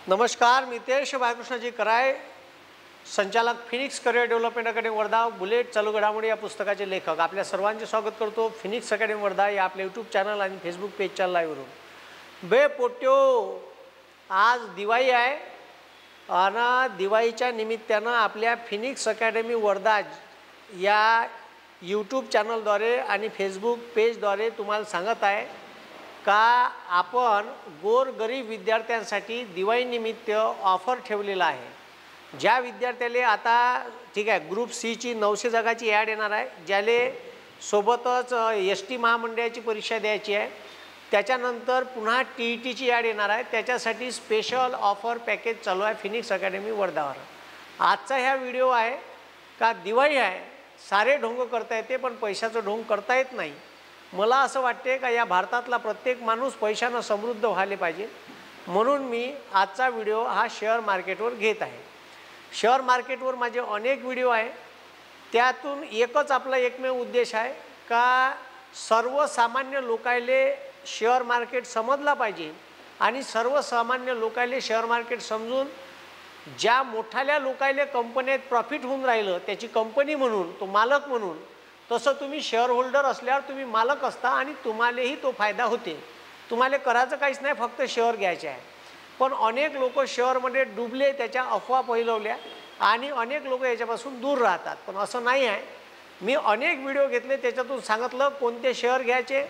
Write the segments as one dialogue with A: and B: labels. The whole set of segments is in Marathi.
A: नमस्कार, मी तेज बाळकृष्णजी कराय, संचालक Phoenix career development academy Wardha, bullet चालू घडामोडी या पुस्तकाचे लेखक. आपल्या सर्वांचे स्वागत करतो फिनिक्स अकॅडमी वर्धा या आपल्या यूट्यूब चॅनल आणि फेसबुक पेजच्या लाईव्हवरून. बे पोट्यो, आज दिवाळी आहे आणि दिवाळीच्या निमित्तानं आपल्या फिनिक्स अकॅडमी वर्धा या यूट्यूब चॅनलद्वारे आणि फेसबुक पेजद्वारे तुम्हाला सांगत आहे का आपण गोरगरीब विद्यार्थ्यांसाठी दिवाळीनिमित्त ऑफर ठेवलेला आहे. ज्या विद्यार्थ्याले आता ठीक आहे ग्रुप सी ची 900 जागाची ॲड येणार आहे, ज्याले सोबतच एस टी महामंडळाची परीक्षा द्यायची आहे, त्याच्यानंतर पुन्हा TET ची ॲड येणार आहे, त्याच्यासाठी स्पेशल ऑफर पॅकेज चालू आहे फिनिक्स अकॅडमी वर्धावर. आजचा ह्या व्हिडिओ आहे का दिवाळी आहे, सारे ढोंग करता येते पण पैशाचं ढोंग करता येत नाही. मला असं वाटते का या भारतातला प्रत्येक माणूस पैशानं समृद्ध व्हायला पाहिजे, म्हणून मी आजचा व्हिडिओ हा शेअर मार्केटवर घेत आहे. शेअर मार्केटवर माझे अनेक व्हिडिओ आहे, त्यातून एकच आपला एकमेव उद्देश आहे का सर्वसामान्य लोकायले शेअर मार्केट समजला पाहिजे आणि सर्वसामान्य लोकायले शेअर मार्केट समजून ज्या मोठ्याल्या लोकायले कंपनीत प्रॉफिट होऊन राहिलं त्याची कंपनी म्हणून, तो मालक म्हणून, तसं तुम्ही शेअर होल्डर असल्यावर तुम्ही मालक असता आणि तुम्हालाही तो फायदा होते. तुम्हाला करायचं काहीच नाही, फक्त शेअर घ्यायचे आहे. पण अनेक लोक शेअरमध्ये डुबले, त्याच्या अफवा फैलवल्या आणि अनेक लोक याच्यापासून दूर राहतात. पण असं नाही आहे. मी अनेक व्हिडिओ घेतले, त्याच्यातून सांगितलं कोणते शेअर घ्यायचे,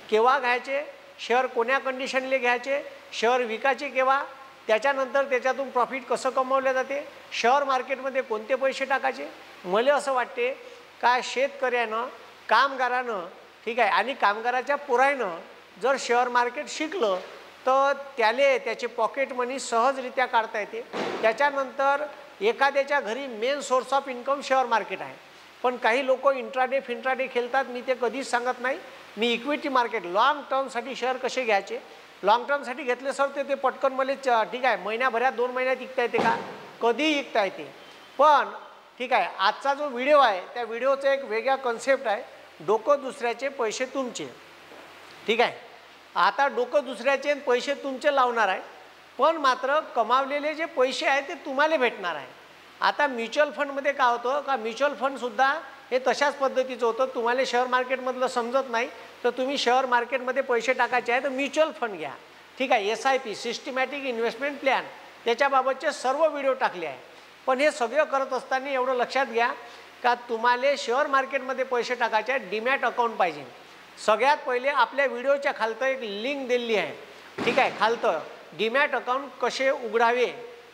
A: केव्हा घ्यायचे, शेअर कोण्या कंडिशनले घ्यायचे, शेअर विकायचे केव्हा, त्याच्यानंतर त्याच्यातून प्रॉफिट कसं कमवले जाते, शेअर मार्केटमध्ये कोणते पैसे टाकायचे. मला असं वाटते का शेतकऱ्यानं, कामगारानं, ठीक आहे, आणि कामगाराच्या पोरानं जर शेअर मार्केट शिकलं तर त्याले त्याचे पॉकेट मनी सहजरित्या काढता येते. त्याच्यानंतर एखाद्याच्या घरी main source of income share market आहे. पण काही लोक इंट्राडे फिंट्राडे खेळतात, मी ते कधीच सांगत नाही. मी इक्विटी मार्केट लॉंग टर्मसाठी शेअर कसे घ्यायचे, लॉंग टर्मसाठी घेतले सर ते पटकन मला ठीक आहे महिन्याभरात 2 महिन्यात विकता येते का, कधी विकता येते. पण ठीक आहे, आजचा जो व्हिडिओ आहे त्या व्हिडिओचा एक वेगळा कन्सेप्ट आहे, डोकं दुसऱ्याचे पैसे तुमचे. ठीक आहे, आता डोकं दुसऱ्याचे पैसे तुमचे लावणार आहे, पण मात्र कमावलेले जे पैसे आहेत ते तुम्हाला भेटणार आहे. आता म्युच्युअल फंडमध्ये काय होतं का, म्युच्युअल फंडसुद्धा हे तशाच पद्धतीचं होतं. तुम्हाला शेअर मार्केटमधलं समजत नाही तर तुम्ही शेअर मार्केटमध्ये पैसे टाकायचे आहे तर म्युच्युअल फंड घ्या. ठीक आहे, SIP सिस्टमॅटिक इन्व्हेस्टमेंट प्लॅन, त्याच्याबाबतचे सर्व व्हिडिओ टाकले आहे. पण हे सगळं करत असताना एवढं लक्षात घ्या का तुम्हाला शेअर मार्केटमध्ये पैसे टाकायचे आहे, डीमॅट अकाउंट पाहिजे. सगळ्यात पहिले आपल्या व्हिडिओच्या खालतं एक लिंक दिलेली आहे. ठीक आहे, खालतं डीमॅट अकाउंट कसे उघडावे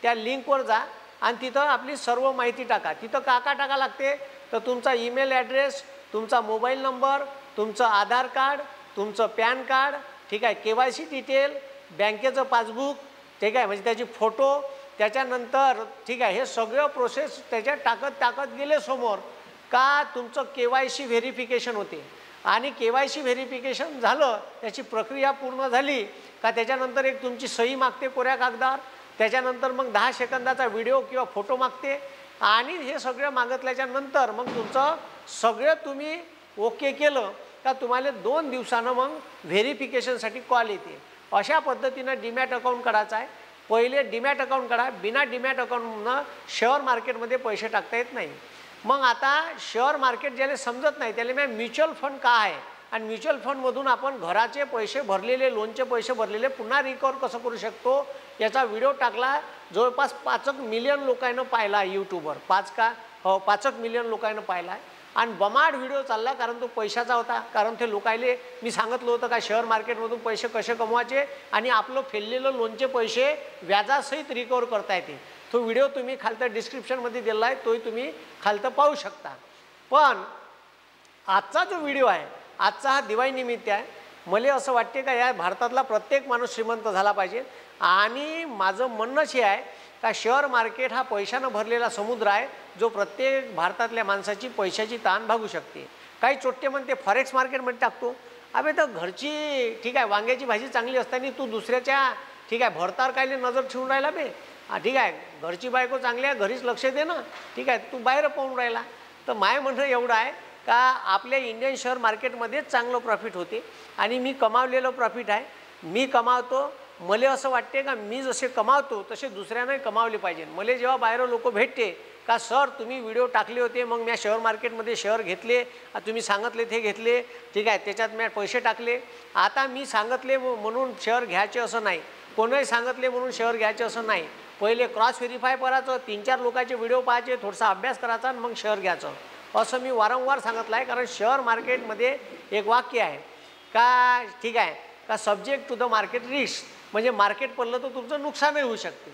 A: त्या लिंकवर जा आणि तिथं आपली सर्व माहिती टाका. तिथं का टाका लागते तर तुमचा ईमेल ॲड्रेस, तुमचा मोबाईल नंबर, तुमचं आधार कार्ड, तुमचं पॅन कार्ड, ठीक आहे, KYC डिटेल, बँकेचं पासबुक, ठीक आहे, म्हणजे त्याची फोटो, त्याच्यानंतर ठीक आहे हे सगळं प्रोसेस त्याच्यात टाकत गेले समोर का तुमचं KYC व्हेरिफिकेशन होते. आणि KYC व्हेरिफिकेशन झालं, त्याची प्रक्रिया पूर्ण झाली का त्याच्यानंतर एक तुमची सही मागते कोऱ्या कागदावर, त्याच्यानंतर मग 10 सेकंदाचा व्हिडिओ किंवा फोटो मागते आणि हे सगळं मागितल्याच्या नंतर मग तुमचं सगळं तुम्ही ओके केलं का तुम्हाला 2 दिवसानं मग व्हेरिफिकेशनसाठी कॉल येते. अशा पद्धतीनं डीमॅट अकाउंट काढायचं आहे. पहिले डीमॅट अकाउंट काढा. बिना डीमॅट अकाउंटनं शेअर मार्केटमध्ये पैसे टाकता येत नाही. मग आता शेअर मार्केट ज्याला समजत नाही त्याला मी म्युच्युअल फंड का आहे आणि म्युच्युअल फंडमधून आपण घराचे पैसे भरलेले, लोनचे पैसे भरलेले पुन्हा रिकवर कसं करू शकतो याचा व्हिडिओ टाकला. जवळपास 5 मिलियन लोकांना पाहिला यूट्यूबवर. 5 मिलियन लोकांना पाहिला आहे आणि बमाड व्हिडिओ चालला, कारण तो पैशाचा होता. कारण ते लोकायले मी सांगितलं होतं का शेअर मार्केटमधून पैसे कसे कमवायचे आणि आपलं फेललेलं लोनचे पैसे व्याजासहित रिकवर करता येते. तो व्हिडिओ तुम्ही खालतं डिस्क्रिप्शनमध्ये दिला आहे, तोही तुम्ही खालतं पाहू शकता. पण आजचा जो व्हिडिओ आहे, आजचा हा दिवाळीनिमित्त आहे. मला असं वाटते का या भारतातला प्रत्येक माणूस श्रीमंत झाला पाहिजे आणि माझं म्हणणंच हे आहे का शेअर मार्केट हा पैशानं भरलेला समुद्र आहे जो प्रत्येक भारतातल्या माणसाची पैशाची ताण भागू शकते. काही चोट्टे म्हणते फॉरेक्स मार्केटमध्ये टाकतो. अबे तर घरची ठीक आहे वांग्याची भाजी चांगली असताना तू दुसऱ्याच्या ठीक आहे भरतावर कायले नजर ठेवून राहिला बे. ठीक आहे, घरची बायको चांगली आहे, घरीच लक्ष दे ना. ठीक आहे, तू बाहेर पाहून राहिला. तर माय म्हणणं एवढं आहे का आपल्या इंडियन शेअर मार्केटमध्येच चांगलं प्रॉफिट होते आणि मी कमावलेलं प्रॉफिट आहे. मी कमावतो मला असं वाटते का मी जसे कमावतो तसे दुसऱ्यांनाही कमावले पाहिजे. मला जेव्हा बाहेर लोक भेटते का सर तुम्ही व्हिडिओ टाकले होते मग मी शेअर मार्केटमध्ये शेअर घेतले, तुम्ही सांगितले ते घेतले, ठीक आहे, त्याच्यात मी पैसे टाकले. आता मी सांगितले म्हणून शेअर घ्यायचे असं नाही, कोणीही सांगितले म्हणून शेअर घ्यायचे असं नाही. पहिले क्रॉस व्हेरीफाय करायचं, 3-4 लोकांचे व्हिडिओ पाहायचे, थोडासा अभ्यास करायचा आणि मग शेअर घ्यायचं असं मी वारंवार सांगितलं आहे. कारण शेअर मार्केटमध्ये एक वाक्य आहे का, ठीक आहे, का subject to the market risk, म्हणजे मार्केट पडलं तर तुमचं नुकसानही होऊ शकते,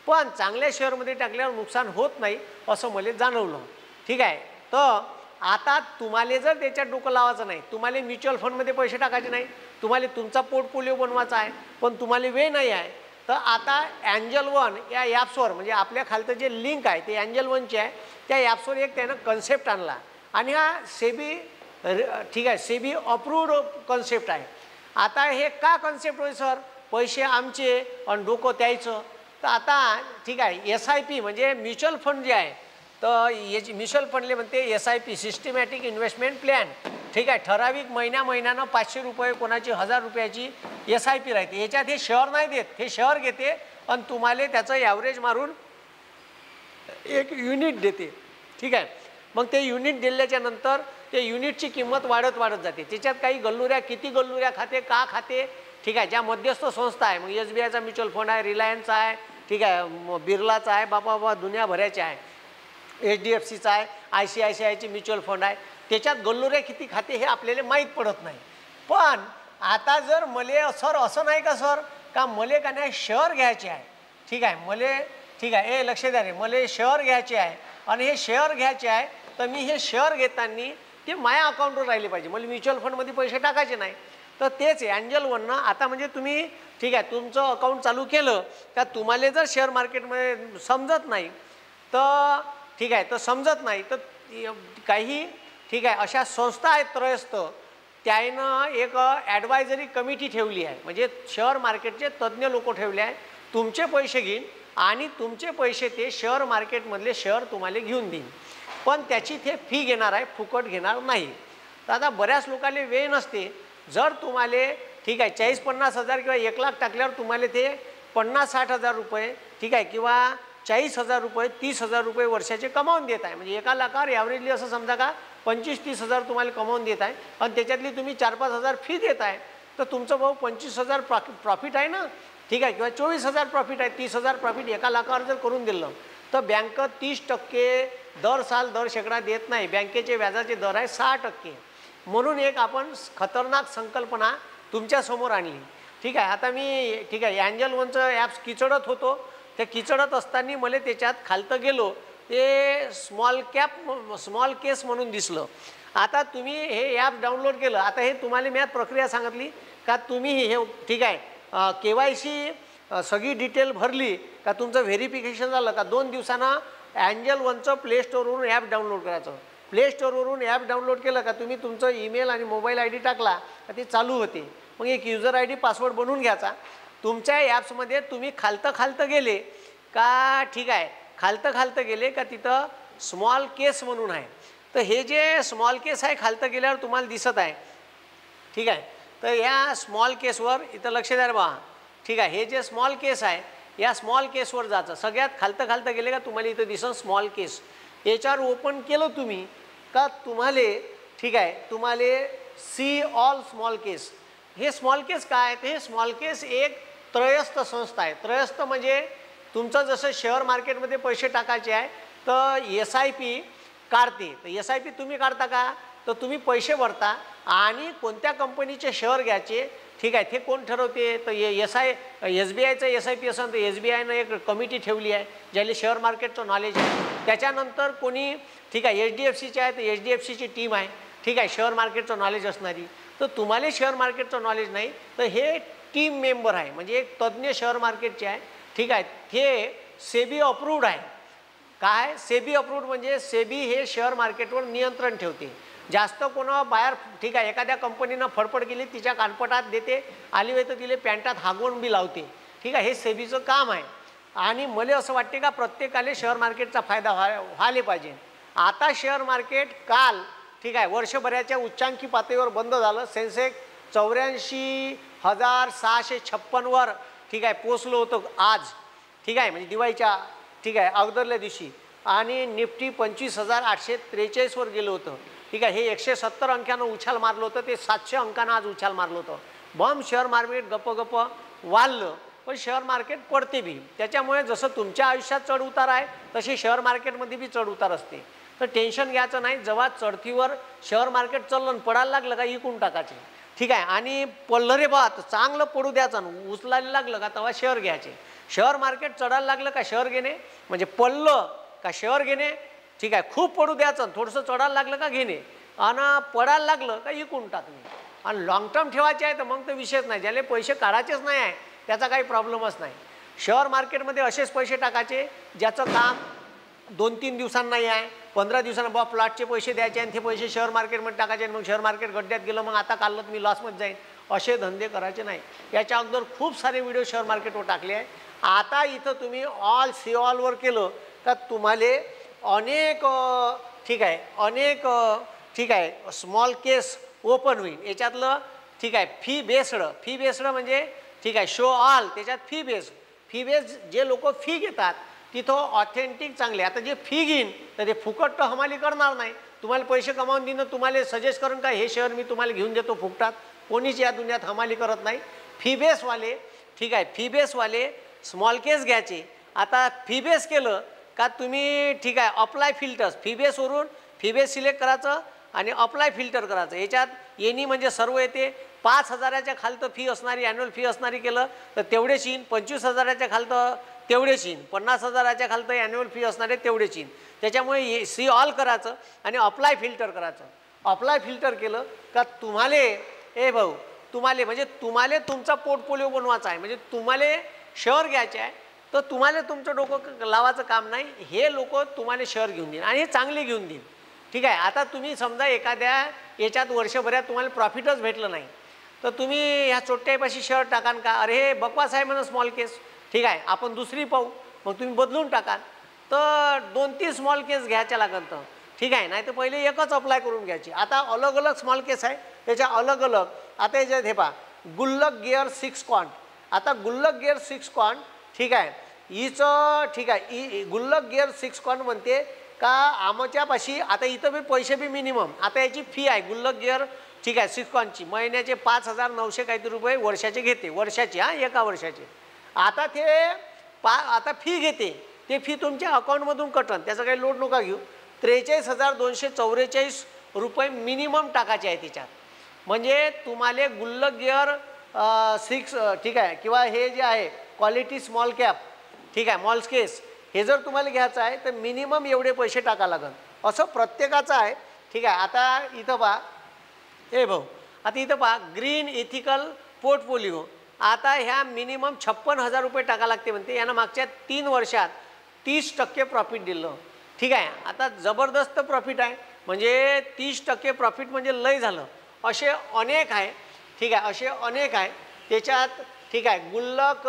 A: पण चांगल्या शेअरमध्ये टाकल्यावर नुकसान होत नाही असं मला जाणवलं. ठीक आहे, तर आता तुम्हाला जर त्याच्यात डोकं लावायचं नाही, तुम्हाला म्युच्युअल फंडमध्ये पैसे टाकायचे नाही, तुम्हाला तुमचा पोर्टफोलिओ बनवायचा आहे, पण तुम्हाला वेळ नाही आहे, तर आता एंजल वन या ॲप्सवर, म्हणजे आपल्या खालचं जे लिंक आहे ते एंजल वनचे आहे, त्या ॲप्सवर एक त्यानं कन्सेप्ट आणला आणि हा सेबी, ठीक आहे, सेबी अप्रूव्ड कन्सेप्ट आहे. आता हे का कन्सेप्ट होय सर, पैसे आमचे आणि डोकं द्यायचं, तर आता ठीक आहे, SIP म्हणजे म्युच्युअल फंड जे आहे, तर याची म्युच्युअल फंडले म्हणते SIP सिस्टमॅटिक इन्व्हेस्टमेंट प्लॅन. ठीक आहे, ठराविक महिन्यानं 500 रुपये, कोणाची 1000 रुपयाची SIP राहते. याच्यात हे शेअर नाही देत, हे शेअर घेते आणि तुम्हाला त्याचं ॲव्हरेज मारून एक युनिट देते. ठीक आहे, मग ते युनिट दिल्याच्या नंतर ते युनिटची किंमत वाढत जाते. त्याच्यात काही गल्लुऱ्या, किती गल्लुऱ्या खाते, का खाते, ठीक आहे, ज्या मध्यस्थ संस्था आहे, मग SBIचा म्युच्युअल फंड आहे, रिलायन्सचा आहे, ठीक आहे, बिर्लाचा आहे, बाबा दुनियाभराचे आहे, HDFCचा आहे, ICICIची म्युच्युअल फंड आहे, त्याच्यात गल्लुऱ्या किती खाते हे आपल्याला माहीत पडत नाही. पण आता जर मला सर असं नाही का सर, का मला का नाही शेअर घ्यायचे आहे, ठीक आहे, मला, ठीक आहे, हे लक्ष द्या रे, मला शेअर घ्यायचे आहे आणि हे शेअर घ्यायचे आहे, तर मी हे शेअर घेताना ते माझ्या अकाउंटवर राहिले पाहिजे, मला म्युच्युअल फंडमध्ये पैसे टाकायचे नाही. तर तेच एंजल वननं आता, म्हणजे तुम्ही, ठीक आहे, तुमचं अकाउंट चालू केलं का तुम्हाला जर शेअर मार्केटमध्ये समजत नाही, तर ठीक आहे, तर समजत नाही, तर काही, ठीक आहे, अशा संस्था आहेत त्रयस्थ, त्यानं एक ॲडवायझरी कमिटी ठेवली आहे, म्हणजे शेअर मार्केटचे तज्ज्ञ लोक ठेवले आहे, तुमचे पैसे घेईन आणि तुमचे पैसे ते शेअर मार्केटमधले शेअर तुम्हाला घेऊन देईन, पण त्याची ते फी घेणार आहे, फुकट घेणार नाही. तर आता बऱ्याच लोकांना वेळ नसते, जर तुम्हाला, ठीक आहे, 40-50 हजार किंवा 1 लाख टाकल्यावर तुम्हाला ते 50-60 हजार रुपये, ठीक आहे, किंवा 40 हजार रुपये, 30 हजार रुपये वर्षाचे कमावून देत आहे, म्हणजे 1 लाखावर ॲव्हरेजली असं समजा का 25-30 हजार तुम्हाला कमावून देत आहे आणि त्याच्यातली तुम्ही 4-5 हजार फी देत आहे, तर तुमचं भाऊ 25 हजार प्रॉफिट आहे ना, ठीक आहे, किंवा 24 हजार प्रॉफिट आहे, 30 हजार प्रॉफिट 1 लाखावर जर करून दिलं तर बँक 30% दर साल दर शेकडा देत नाही, बँकेचे व्याजाचे दर आहे 6%. म्हणून एक आपण खतरनाक संकल्पना तुमच्यासमोर आणली. ठीक आहे, आता मी, ठीक आहे, एंजल वनचं ॲप्स किचडत होतो, ते किचडत असताना मला त्याच्यात खालतं गेलो, ते स्मॉल केस म्हणून दिसलं. आता तुम्ही हे ॲप डाउनलोड केलं, आता हे तुम्हाला मी प्रक्रिया सांगितली का तुम्ही हे, ठीक आहे, KYC सगळी डिटेल भरली का तुमचं व्हेरिफिकेशन झालं का 2 दिवसांना एंजल वनचं प्ले स्टोअरवरून ॲप डाउनलोड करायचं. प्ले स्टोअरवरून ॲप डाउनलोड केलं का तुम्ही तुमचं ईमेल आणि मोबाईल ID टाकला का ते चालू होते. मग एक युजर ID पासवर्ड बनवून घ्यायचा. तुमच्या ॲप्समध्ये तुम्ही खालतं गेले का, ठीक आहे, खालतं गेले का तिथं स्मॉल केस म्हणून आहे, तर हे जे स्मॉल केस आहे खालतं गेल्यावर तुम्हाला दिसत आहे. ठीक आहे, तर या स्मॉल केसवर इथं लक्ष द्या बा. ठीक आहे, हे जे स्मॉल केस आहे या स्मॉल केसवर जायचं. सगळ्यात खालतं गेले का तुम्हाला इथं दिसतं स्मॉल केस, याच्यावर ओपन केलं तुम्ही का तुम्हाला, ठीक आहे, तुम्हाला सी ऑल स्मॉल केस. हे स्मॉल केस काय, हे स्मॉल केस एक त्रयस्थ संस्था आहे. त्रयस्थ म्हणजे तुमचं जसं शेअर मार्केटमध्ये पैसे टाकायचे आहे तर SIP काढते, तर SIP तुम्ही काढता का, तर तुम्ही पैसे भरता आणि कोणत्या कंपनीचे शेअर घ्यायचे, ठीक आहे, ते कोण ठरवते, तर SBIचं SIP असेल तर SBIनं एक कमिटी ठेवली आहे ज्याला शेअर मार्केटचं नॉलेज आहे. त्याच्यानंतर कोणी, ठीक आहे, HDFCचे आहे तर HDFCची टीम आहे, ठीक आहे, शेअर मार्केटचं नॉलेज असणारी. तर तुम्हाला शेअर मार्केटचं नॉलेज नाही तर हे टीम मेंबर आहे, म्हणजे एक तज्ज्ञ शेअर मार्केटचे आहे. ठीक आहे, हे सेबी अप्रूव्ड आहे. काय सेबी अप्रूव्ड म्हणजे सेबी हे शेअर मार्केटवर नियंत्रण ठेवते. जास्त कोणा बाहेर, ठीक आहे, एखाद्या कंपनीनं फडफड केली तिच्या कानपटात देते, आली वेळ तर तिला पॅन्टात हागवून बी लावते. ठीक आहे, हे सेबीचं काम आहे. आणि मला असं वाटते का प्रत्येकाला शेअर मार्केटचा फायदा व्हायला पाहिजे. आता शेअर मार्केट काल, ठीक आहे, वर्षभराच्या उच्चांकी पातळीवर बंद झालं. सेन्सेक्स 84,656 वर, ठीक आहे पोचलो होतो आज, ठीक आहे म्हणजे दिवाळीच्या ठीक आहे अगोदरल्या दिवशी, आणि निफ्टी 25,843 वर गेलं होतं, ठीक आहे. हे 170 अंकानं उछाल मारलं होतं, ते 700 अंकानं आज उछाल मारलं होतं. बॉम्ब शेअर मार्केट गप्प वाढलं, पण शेअर मार्केट पडते बी. त्याच्यामुळे जसं तुमच्या आयुष्यात चढ उतार आहे तसे शेअर मार्केटमध्ये बी चढ उतार असते. तर टेन्शन घ्यायचं नाही. जेव्हा चढतीवर शेअर मार्केट चाललं पडायला लागलं का इकून टाकायचे, ठीक आहे. आणि पडलं रे बा तर चांगलं पडू द्यायचं, उचलायला लागलं का तेव्हा शेअर घ्यायचे. शेअर मार्केट चढायला लागलं का शेअर घेणे, म्हणजे पडलं का शेअर घेणे, ठीक आहे. खूप पडू द्यायचं, थोडंसं चढायला लागलं का घेणे, आणि पडायला लागलं का इकून टाकणे. आणि लॉंग टर्म ठेवायचे आहे तर मग तर विषयच नाही. ज्याला पैसे काढायचेच नाही आहे त्याचा काही प्रॉब्लेमच नाही. शेअर मार्केटमध्ये असेच पैसे टाकायचे ज्याचं काम 2-3 दिवसांना नाही आहे, 15 दिवसांना बा प्लॉटचे पैसे द्यायचे आणि ते पैसे शेअर मार्केटमध्ये टाकायचे, आणि मग शेअर मार्केट गड्ड्यात गेलं मग आता काढलं मी लॉसमध्ये जाईन, असे धंदे करायचे नाही. याच्या अगोदर खूप सारे व्हिडिओ शेअर मार्केटवर टाकले आहे. आता इथं तुम्ही ऑल सी ऑलवर केलं का तुम्हाला अनेक ठीक आहे ठीक आहे स्मॉल केस ओपन होईल. याच्यातलं ठीक आहे फी बेस्ड म्हणजे ठीक आहे शो ऑल, त्याच्यात फी बेस्ड जे लोक फी घेतात तिथं ऑथेंटिक चांगले. आता जे फी घेईन तर ते फुकट तर हमाली करणार नाही, तुम्हाला पैसे कमावून देणं, तुम्हाला सजेस्ट करून का हे शेअर मी तुम्हाला घेऊन देतो फुकटात, कोणीच या दुनियात हमाली करत नाही. फी बेसवाले ठीक आहे फी बेसवाले स्मॉल केस घ्यायचे. आता फी बेस केलं का तुम्ही ठीक आहे अप्लाय फिल्टर्स, फी बेसवरून फी बेस सिलेक्ट करायचं आणि अप्लाय फिल्टर करायचं. याच्यात येणी म्हणजे सर्व येते. 5,000च्या खालतं फी असणारी ॲन्युअल फी असणारी केलं तर तेवढेच येईन, 25,000च्या खालतं तेवढेच येईन, 50,000च्या खालतं ॲन्युअल फी असणारे तेवढेच येईन. त्याच्यामुळे सी ऑल करायचं आणि अप्लाय फिल्टर करायचं. अप्लाय फिल्टर केलं का तुम्हाला भाऊ तुम्हाला म्हणजे तुम्हाला तुमचा पोर्टफोलिओ बनवायचा आहे, म्हणजे तुम्हाला शेअर घ्यायचे आहे तर तुम्हाला तुमचं डोकं लावायचं काम नाही. हे लोक तुम्हाला शेअर घेऊन देईन आणि हे चांगले घेऊन देईन, ठीक आहे. आता तुम्ही समजा एखाद्या याच्यात वर्षभरात तुम्हाला प्रॉफिटच भेटलं नाही तर तुम्ही ह्या चोट्ट्यापाशी शेअर टाकान का, अरे हे बकवास आहे म्हणून स्मॉल केस, ठीक आहे आपण दुसरी पाहू, मग तुम्ही बदलून टाकाल. तर 2-3 स्मॉल केस घ्यायच्या लागत तर ठीक आहे, नाही तर पहिले एकच अप्लाय करून घ्यायची. आता अलग अलग स्मॉल केस आहे त्याच्या अलग अलग. आता याच्यात हे पहा गुल्लक गिअर 6 क्वांट. आता गुल्लक गिअर 6 क्वांट ठीक आहे हिचं ठीक आहे गुल्लक गिअर 6 क्वांट म्हणते का आमच्यापाशी. आता इथं बी पैसे बी मिनिमम. आता याची फी आहे गुल्लक गिअर ठीक आहे 6 क्वांटची महिन्याचे 5,900 काहीतरी रुपये वर्षाचे घेते, वर्षाचे एका वर्षाचे. आता ते आता फी घेते, ते फी तुमच्या अकाउंटमधून कटन, त्याचा काही लोड नका घेऊ. 43,244 रुपये मिनिमम टाकायचे आहे त्याच्यात. म्हणजे तुम्हाला गुल्लक गिअर 6 ठीक आहे किंवा हे जे आहे क्वालिटी स्मॉल कॅप ठीक आहे मॉल केस हे जर तुम्हाला घ्यायचं आहे तर मिनिमम एवढे पैसे टाका लागेल, असं प्रत्येकाचं आहे, ठीक आहे. आता इथं पहा हे भाऊ, आता इथं पहा ग्रीन इथिकल पोर्टफोलिओ. आता ह्या मिनिमम 56,000 रुपये टाका लागते म्हणते. यानं मागच्या 3 वर्षात 30% प्रॉफिट दिलं, ठीक आहे. आता जबरदस्त प्रॉफिट आहे, म्हणजे 30% प्रॉफिट म्हणजे लय झालं. असे अनेक आहे, ठीक आहे असे अनेक आहे त्याच्यात, ठीक आहे. गुल्लक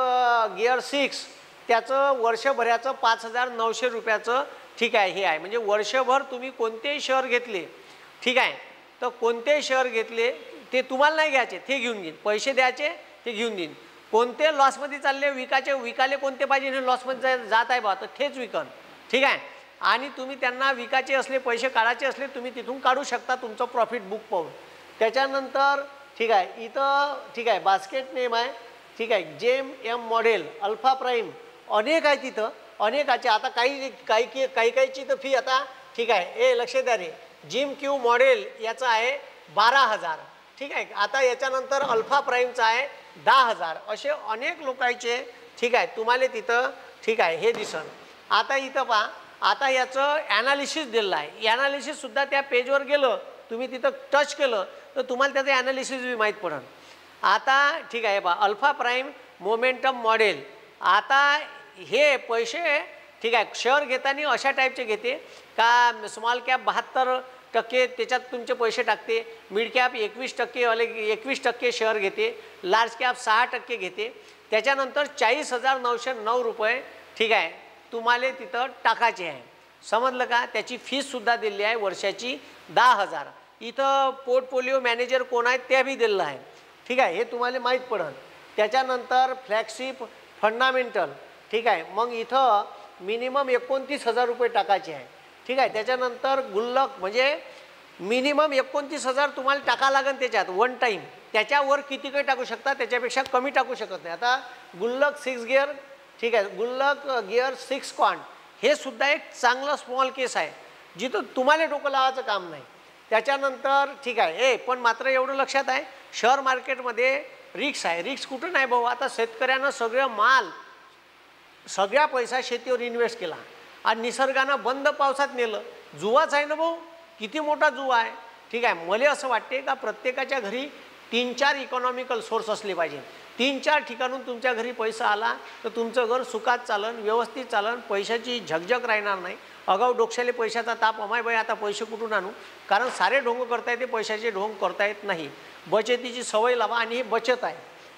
A: गिअर 6 त्याचं वर्षभराचं 5,900 रुपयाचं ठीक आहे हे आहे. म्हणजे वर्षभर तुम्ही कोणतेही शेअर घेतले ठीक आहे तर कोणतेही शेअर घेतले ते तुम्हाला नाही घ्यायचे, ते घेऊन घेईन, पैसे द्यायचे ते घेऊन देईन. कोणते लॉसमध्ये चालले विकाले कोणते पाहिजे हे लॉसमध्ये जात आहे बा तर तेच विकन, ठीक आहे. आणि तुम्ही त्यांना विकायचे असले पैसे काढायचे असले तुम्ही तिथून काढू शकता तुमचं प्रॉफिट बुक पाहून. त्याच्यानंतर ठीक आहे इथं ठीक आहे बास्केट नेम आहे, ठीक आहे जेम एम मॉडेल अल्फा प्राईम अनेक आहे तिथं अनेकाचे. आता काहीची तर फी आता ठीक आहे लक्ष द्या रे. जिम क्यू मॉडेल याचं आहे 12,000, ठीक आहे. आता याच्यानंतर अल्फा प्राईमचा आहे 10,000. असे अनेक लोकांचे ठीक आहे तुम्हाला तिथं ठीक आहे हे दिसन. आता इथं पहा आता याचं ॲनालिसिस दिलेलं आहे. ॲनालिसिससुद्धा त्या पेजवर गेलं तुम्ही तिथं टच केलं तर तुम्हाला त्याचं ॲनालिसिस बी माहीत पडेल. आता ठीक आहे पहा अल्फा प्राईम मोमेंटम मॉडेल. आता हे पैसे ठीक आहे शेअर घेताना अशा टाईपचे घेते का स्मॉल कॅप 72% त्याच्यात तुमचे पैसे टाकते, मिड कॅप 21% शेअर घेते, लार्ज कॅप 6% घेते. त्याच्यानंतर 40,909 रुपये ठीक आहे तुम्हाला तिथं टाकायचे आहे. समजलं का. त्याची फीससुद्धा दिली आहे वर्षाची 10,000. इथं पोर्टफोलिओ मॅनेजर कोण आहेत ते बी दिलेलं आहे, ठीक आहे हे तुम्हाला माहीत पडेल. त्याच्यानंतर फ्लॅगशिप फंडामेंटल, ठीक आहे. मग इथं मिनिमम 29,000 रुपये टाकायचे आहे, ठीक आहे. त्याच्यानंतर गुल्लक म्हणजे मिनिमम 29,000 तुम्हाला टाका लागेल त्याच्यात वन टाईम. त्याच्यावर किती काही टाकू शकता, त्याच्यापेक्षा कमी टाकू शकत नाही. आता गुल्लक 6 गिअर, ठीक आहे. गुल्लक गिअर 6 क्वांट हे सुद्धा एक चांगलं स्मॉल केस आहे जिथं तुम्हाला डोकं लावायचं काम नाही. त्याच्यानंतर ठीक आहे. पण मात्र एवढं लक्षात आहे, शेअर मार्केटमध्ये रिक्स आहे. रिक्स कुठं नाही भाऊ. आता शेतकऱ्यानं सगळं माल सगळा पैसा शेतीवर इन्व्हेस्ट केला आणि निसर्गानं बंद पावसात नेलं. जुवाच आहे ना भाऊ, किती मोठा जुवा आहे, ठीक आहे. मला असं वाटते का प्रत्येकाच्या घरी 3-4 इकॉनॉमिकल सोर्स असले पाहिजे. 3-4 ठिकाणून तुमच्या घरी पैसा आला तर तुमचं घर सुखात चालन, व्यवस्थित चालन, पैशाची झगझग राहणार नाही. अगाऊ डोक्याले पैशाचा ताप, अमाय बाई आता पैसे कुठून आणू, कारण सारे ढोंग करता येते, पैशाचे ढोंग करता येत नाही. बचतीची सवय लावा आणि ही बचत आहे,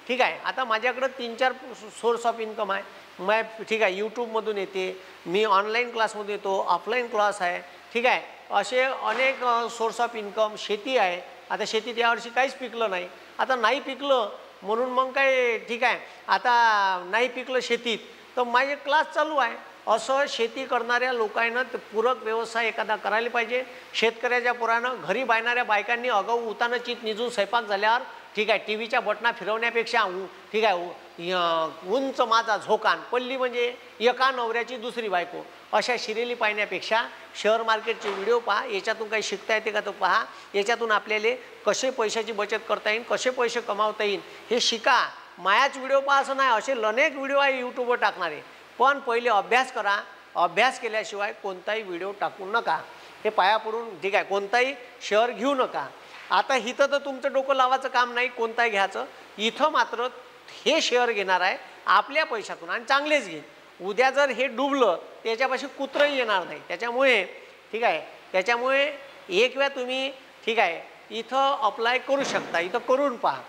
A: ठीक आहे. आता माझ्याकडं 3-4 सोर्स ऑफ इन्कम आहे. मैं ठीक आहे, यूट्यूबमधून येते, मी ऑनलाईन क्लासमधून येतो, ऑफलाईन क्लास आहे, ठीक आहे. असे अनेक सोर्स ऑफ इन्कम. शेती आहे. आता शेतीत यावर्षी काहीच पिकलं नाही. आता नाही पिकलं म्हणून मग काय, ठीक आहे, आता नाही पिकलं शेतीत तर माझे क्लास चालू आहे. असं शेती करणाऱ्या लोकांना पूरक व्यवसाय एखादा करायला पाहिजे. शेतकऱ्याच्या पोरानं घरी बायणाऱ्या बायकांनी अगाऊ उतानं चित निजून स्वयंपाक झाल्यावर, ठीक आहे, टी व्हीच्या बटना फिरवण्यापेक्षा, ठीक आहे, उंच माझा झोकान पल्ली म्हणजे एका नवऱ्याची दुसरी बायको अशा शिरेली पाहण्यापेक्षा शेअर मार्केटचे व्हिडिओ पहा. याच्यातून काही शिकता येते का तो पहा. याच्यातून आपल्याला कसे पैशाची बचत करता येईल, कसे पैसे कमावता येईल हे शिका. मायाच व्हिडिओ पहा असं नाही, असे अनेक व्हिडिओ आहे यूट्यूबवर टाकणारे. पण पहिले अभ्यास करा. अभ्यास केल्याशिवाय कोणताही व्हिडिओ टाकू नका. हे पाया पडून, ठीक आहे, कोणताही शेअर घेऊ नका. आता इथं तर तुमचं डोकं लावायचं काम नाही कोणताही घ्यायचं. इथं मात्र हे शेअर घेणार आहे आपल्या पैशातून आणि चांगलेच घेईन. उद्या जर हे डुबलं त्याच्यापाशी कुत्रंही येणार नाही. त्याच्यामुळे, ठीक आहे, त्याच्यामुळे एक वेळा तुम्ही, ठीक आहे, इथं अप्लाय करू शकता. इथं करून पहा.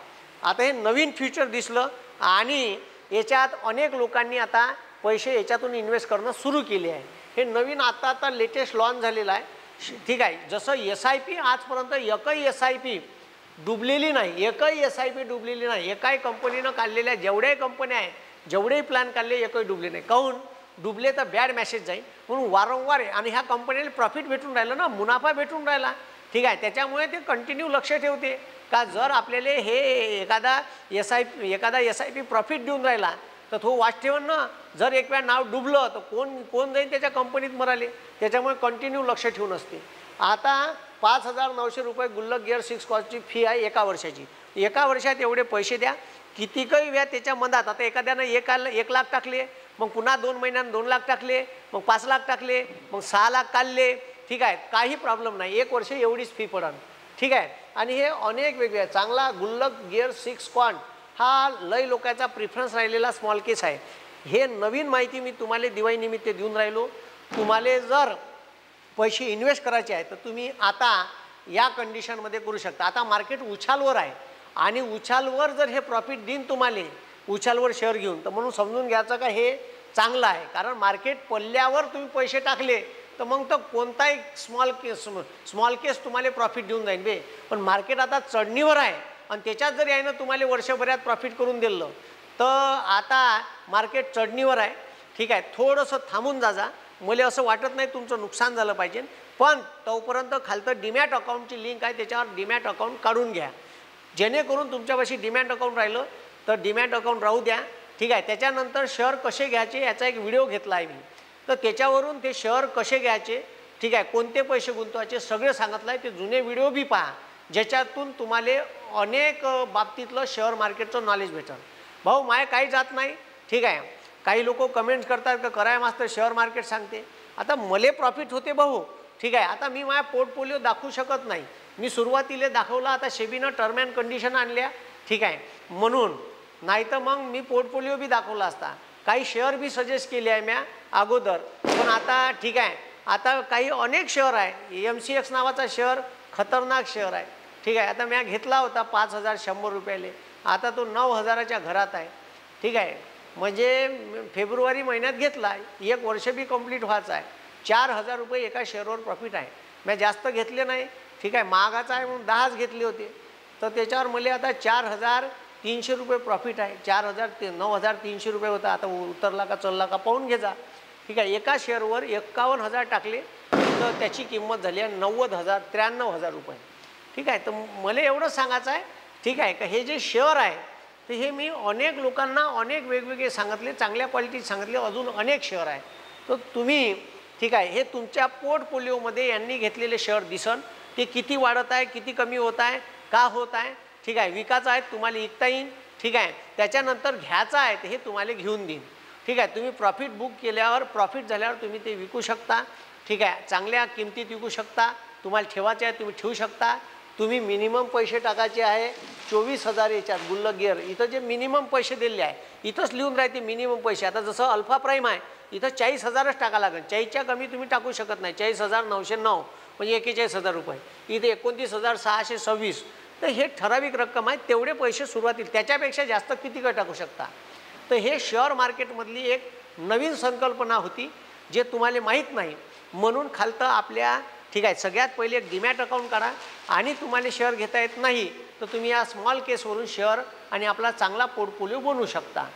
A: आता हे नवीन फ्युचर दिसलं आणि याच्यात अनेक लोकांनी आता पैसे याच्यातून इन्व्हेस्ट करणं सुरू केले आहे. हे नवीन आता लेटेस्ट लॉन्च झालेलं आहे, ठीक आहे. जसं SIP आजपर्यंत एकही SIP डुबलेली नाही, एकही SIP डुबलेली नाही. एकाही कंपनीनं काढलेल्या जेवढ्याही कंपन्या आहेत, जेवढेही प्लॅन काढले, एकही डुबले नाही. काहून डुबले तर बॅड मेसेज जाईल म्हणून वारंवार आहे. आणि ह्या कंपनीला प्रॉफिट भेटून राहिलं ना, मुनाफा भेटून राहिला, ठीक आहे. त्याच्यामुळे ते कंटिन्यू लक्ष ठेवते का जर आपल्याला हे एखादा SIP प्रॉफिट देऊन राहिला तर तो वाच ठेवून ना. जर एक वेळा नाव डुबलं तर कोण जाईल त्याच्या कंपनीत मराले. त्याच्यामुळे कंटिन्यू लक्ष ठेवून असते. आता 5,900 रुपये गुल्लक गिअर 6 कॉस्टची फी आहे एका वर्षाची. एका वर्षात एवढे पैसे द्या. किती काही वेळा त्याच्या मधात, आता एखाद्यानं 1 लाख टाकले, मग पुन्हा 2 महिन्यानं 2 लाख टाकले, मग 5 लाख टाकले, मग 6 लाख काढले, ठीक आहे, काही प्रॉब्लेम नाही. 1 वर्ष एवढीच फी पडन, ठीक आहे. आणि हे अनेक वेगळे चांगला गुल्लक गिअर 6 क्वांट हा लय लोकांचा प्रिफरन्स राहिलेला स्मॉल केस आहे. हे नवीन माहिती मी तुम्हाला दिवाळीनिमित्त देऊन राहिलो. तुम्हाला जर पैसे इन्व्हेस्ट करायचे आहे तर तुम्ही आता या कंडिशनमध्ये करू शकता. आता मार्केट उछालवर आहे आणि उछालवर जर हे प्रॉफिट देईन तुम्हाला, उछालवर शेअर घेऊन, तर म्हणून समजून घ्यायचं का हे चांगलं आहे. कारण मार्केट पडल्यावर तुम्ही पैसे टाकले तर मग तर कोणताही स्मॉल केस तुम्हाला प्रॉफिट देऊन जाईल बे. पण मार्केट आता चढणीवर आहे आणि त्याच्यात जर यानं तुम्हाला वर्षभरात प्रॉफिट करून दिलं तर आता मार्केट चढणीवर आहे, ठीक आहे. थोडंसं थांबून जा. मला असं वाटत नाही तुमचं नुकसान झालं पाहिजे, पण तोपर्यंत खालतं डीमॅट अकाउंटची लिंक आहे, त्याच्यावर डीमॅट अकाउंट काढून घ्या. जेणेकरून तुमच्यापाशी डीमॅट अकाउंट राहिलं तर डीमॅट अकाउंट राहू द्या, ठीक आहे. त्याच्यानंतर शेअर कसे घ्यायचे याचा एक व्हिडिओ घेतला आहे मी, तर त्याच्यावरून ते शेअर कसे घ्यायचे, ठीक आहे, कोणते पैसे गुंतवायचे सगळे सांगितलं आहे. ते जुने व्हिडिओ बी पहा ज्याच्यातून तुम्हाला अनेक बाबतीतलं शेअर मार्केटचं नॉलेज भेटेल. भाऊ माय काही जात नाही, ठीक आहे. काही लोक कमेंट्स करतात का कराय मास्तर शेअर मार्केट सांगते. आता मले प्रॉफिट होते भाऊ, ठीक आहे. आता मी माझा पोर्टफोलिओ दाखवू शकत नाही. मी सुरुवातीला दाखवला, आता सेबीनं टर्म अँड कंडिशन आणल्या, ठीक आहे, म्हणून. नाही तर मग मी पोर्टफोलिओ बी दाखवला असता. काही शेअर बी सजेस्ट केले आहे म्या अगोदर, पण आता ठीक आहे, आता काही अनेक शेअर आहे. MCX नावाचा शेअर खतरनाक शेअर आहे, ठीक आहे. आता म्या घेतला होता 5,100 रुपयाले, आता तो 9,000च्या घरात आहे, ठीक आहे. म्हणजे फेब्रुवारी महिन्यात घेतला, 1 वर्ष बी कंप्लीट व्हायचं आहे. 4,000 रुपये एका शेअरवर प्रॉफिट आहे. मी जास्त घेतले नाही, ठीक आहे. महागाचा आहे म्हणून 10च घेतले होते, तर त्याच्यावर मला आता 4,000 ₹300 प्रॉफिट आहे, 9,300 रुपये होता, आता उतरला का चलला का पाहून घ्या. ठीक आहे. एका शेअरवर 51,000 टाकले तर त्याची किंमत झाली आहे 93,000 रुपये. ठीक आहे. तर मला एवढं सांगायचं आहे, ठीक आहे का, हे जे शेअर आहे तर हे मी अनेक लोकांना अनेक वेगवेगळे सांगितले, चांगल्या क्वालिटीचे सांगितले, अजून अनेक शेअर आहे. तर तुम्ही, ठीक आहे, हे तुमच्या पोर्टफोलिओमध्ये यांनी घेतलेले शेअर दिसन, ते किती वाढत आहे, किती कमी होत आहे, का होत आहे. ठीक आहे. विकायचं आहे तुम्हाला विकता येईल. ठीक आहे. त्याच्यानंतर घ्यायचं आहे ते हे तुम्हाला घेऊन देईन. ठीक आहे. तुम्ही प्रॉफिट बुक केल्यावर, प्रॉफिट झाल्यावर तुम्ही ते विकू शकता. ठीक आहे. चांगल्या किमतीत विकू शकता. तुम्हाला ठेवायचे आहे तुम्ही ठेवू शकता. तुम्ही मिनिमम पैसे टाकायचे आहे 24,000 याच्यात गुल्लक गिअर. इथं जे मिनिमम पैसे दिलेले आहे इथंच लिहून राहते मिनिमम पैसे. आता जसं अल्फा प्राईम आहे इथं 40,000च टाका लागेल, 40च्या कमी तुम्ही टाकू शकत नाही. 40,909 म्हणजे 41,000 रुपये. इथे 29,626. तर हे ठराविक रक्कम आहे, तेवढे पैसे सुरुवातीला, त्याच्यापेक्षा जास्त किती काय टाकू शकता. तर हे शेअर मार्केटमधली एक नवीन संकल्पना होती जे तुम्हाला माहीत नाही म्हणून खालतं आपल्या. ठीक आहे. सगळ्यात पहिले एक डीमॅट अकाउंट काढा आणि तुम्हाला शेअर घेता येत नाही तर तुम्ही या स्मॉल केसवरून शेअर आणि आपला चांगला पोर्टफोलिओ बनवू शकता.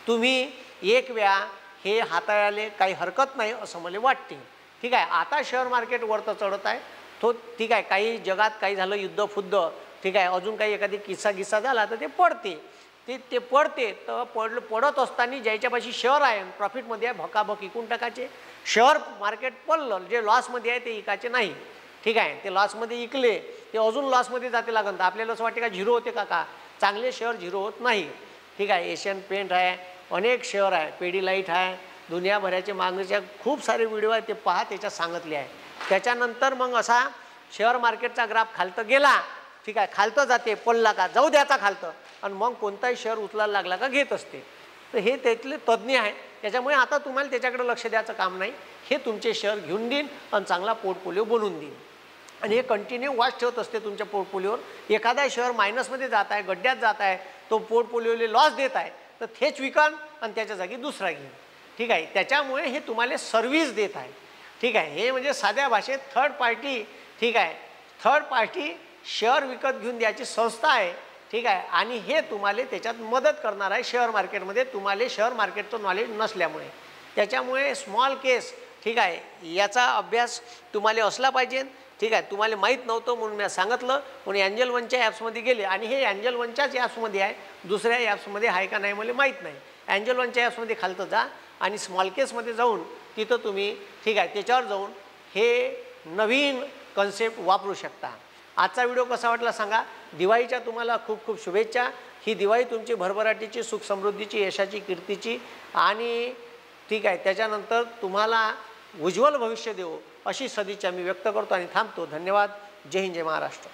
A: तुम्ही एक वेळा हे हाताळायला काही हरकत नाही असं मला वाटते. ठीक आहे. आता शेअर मार्केट वरतं चढत आहे तो. ठीक आहे. काही जगात काही झालं युद्धफुद्ध, ठीक आहे, अजून काही एखादी किस्सा झाला तर ते पडते. ते पडते तर पडत असताना ज्याच्यापाशी शेअर आहे प्रॉफिटमध्ये आहे भकाभक विकून टाकायचे. शेअर मार्केट पडलं जे लॉसमध्ये आहे ते विकायचे नाही. ठीक आहे. ते लॉसमध्ये विकले ते अजून लॉसमध्ये जाते लागन तर आपल्याला असं वाटते का झिरो होते का. चांगले शेअर झिरो होत नाही. ठीक आहे. एशियन पेंट आहे, अनेक शेअर आहे, पेडीलाईट आहे, दुनियाभराचे मागणीचे खूप सारे व्हिडिओ आहेत ते पहा, त्याच्यात सांगितले आहे. त्याच्यानंतर मग असा शेअर मार्केटचा ग्राफ खालतं गेला. ठीक आहे. खालतं जाते, पडला का जाऊ द्याचा खालतं आणि मग कोणताही शेअर उचलायला लागला का घेत असते. तर हे त्यातले तज्ज्ञ आहे. त्याच्यामुळे आता तुम्हाला त्याच्याकडे लक्ष द्यायचं काम नाही. हे तुमचे शेअर घेऊन देईन आणि चांगला पोर्टफोलिओ बनवून देईन आणि हे कंटिन्यू वॉच ठेवत असते तुमच्या पोर्टफोलिओवर. एखादा शेअर मायनसमध्ये जात आहे, गड्ड्यात जात आहे, तो पोर्टफोलिओला लॉस देत आहे तर तेच विकन आणि त्याच्या जागी दुसरा घेईन. ठीक आहे. त्याच्यामुळे हे तुम्हाला सर्व्हिस देत आहे. ठीक आहे. हे म्हणजे साध्या भाषेत थर्ड पार्टी. ठीक आहे. थर्ड पार्टी शेअर विकत घेऊन द्यायची संस्था आहे. ठीक आहे. आणि हे तुम्हाला त्याच्यात मदत करणार आहे शेअर मार्केटमध्ये, तुम्हाला शेअर मार्केटचं नॉलेज नसल्यामुळे. त्याच्यामुळे स्मॉल केस, ठीक आहे, याचा अभ्यास तुम्हाला असला पाहिजे. ठीक आहे. तुम्हाला माहीत नव्हतं म्हणून मी सांगितलं. म्हणून एंजल वनच्या ॲप्समध्ये गेले आणि हे एंजल वनच्याच ॲप्समध्ये आहे, दुसऱ्या ॲप्समध्ये आहे का नाही मला माहीत नाही. एंजल वनच्या ॲप्समध्ये खालतं जा आणि स्मॉल केसमध्ये जाऊन तिथं तुम्ही, ठीक आहे, त्याच्यावर जाऊन हे नवीन कन्सेप्ट वापरू शकता. आजचा व्हिडिओ कसा वाटला सांगा. दिवाळीच्या तुम्हाला खूप खूप शुभेच्छा. ही दिवाळी तुमची भरभराटीची, सुख समृद्धीची, यशाची, कीर्तीची आणि ठीक आहे त्याच्यानंतर तुम्हाला उज्ज्वल भविष्य देवो अशी सदिच्छा मी व्यक्त करतो आणि थांबतो. धन्यवाद. जय हिंद, जय महाराष्ट्र.